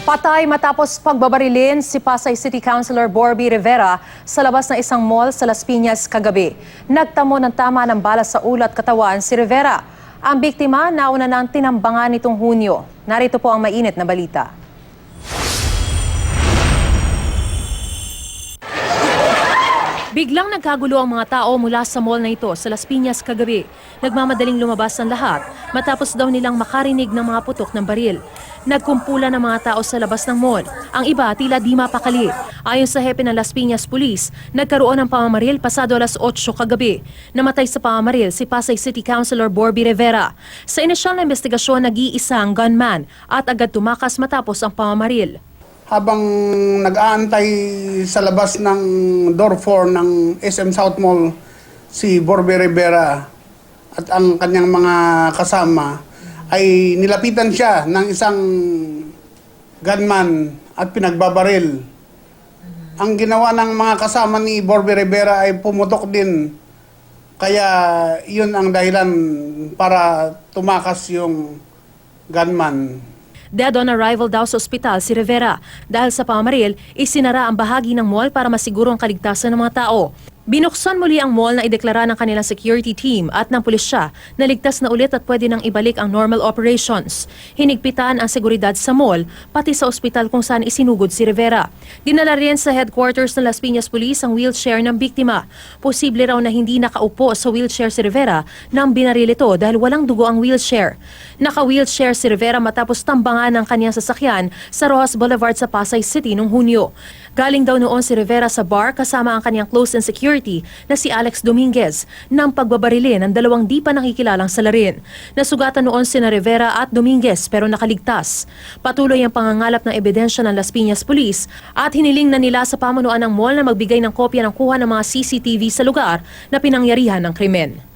Patay matapos pagbabarilin si Pasay City Councilor Borby Rivera sa labas ng isang mall sa Las Piñas kagabi. Nagtamo ng tama ng bala sa ulo at katawan si Rivera. Ang biktima nauna nang tinambangan nitong Hunyo. Narito po ang mainit na balita. Biglang nagkagulo ang mga tao mula sa mall na ito sa Las Piñas kagabi. Nagmamadaling lumabas ang lahat matapos daw nilang makarinig ng mga putok ng baril. Nagkumpulan ng mga tao sa labas ng mall. Ang iba tila di mapakali. Ayon sa hepe ng Las Piñas Police, nagkaroon ng pamamaril pasado alas 8 kagabi. Namatay sa pamamaril si Pasay City Councilor Borby Rivera. Sa inisyal na investigasyon, nag-iisang gunman at agad tumakas matapos ang pamamaril. Habang nag-aantay sa labas ng door 4 ng SM South Mall si Borby Rivera at ang kanyang mga kasama, ay nilapitan siya ng isang gunman at pinagbabaril. Ang ginawa ng mga kasama ni Borby Rivera ay pumutok din. Kaya yun ang dahilan para tumakas yung gunman. Dead on arrival daw sa ospital si Rivera. Dahil sa pamamaril, isinara ang bahagi ng mall para masiguro ang kaligtasan ng mga tao. Binuksan muli ang mall na ideklara ng kanilang security team at ng pulisya na ligtas na ulit at pwede nang ibalik ang normal operations. Hinigpitan ang seguridad sa mall, pati sa ospital kung saan isinugod si Rivera. Dinala rin sa headquarters ng Las Piñas Police ang wheelchair ng biktima. Posible raw na hindi nakaupo sa wheelchair si Rivera nang binaril ito dahil walang dugo ang wheelchair. Naka-wheelchair si Rivera matapos tambangan ng kanyang sasakyan sa Rojas Boulevard sa Pasay City noong Hunyo. Galing daw noon si Rivera sa bar kasama ang kanyang close and security na si Alex Dominguez nang pagbabarilin ng dalawang di pa nakikilalang salarin. Nasugatan noon sina Rivera at Dominguez pero nakaligtas. Patuloy ang pangangalap ng ebidensya ng Las Piñas Police at hiniling na nila sa pamunuan ng mall na magbigay ng kopya ng kuha ng mga CCTV sa lugar na pinangyarihan ng krimen.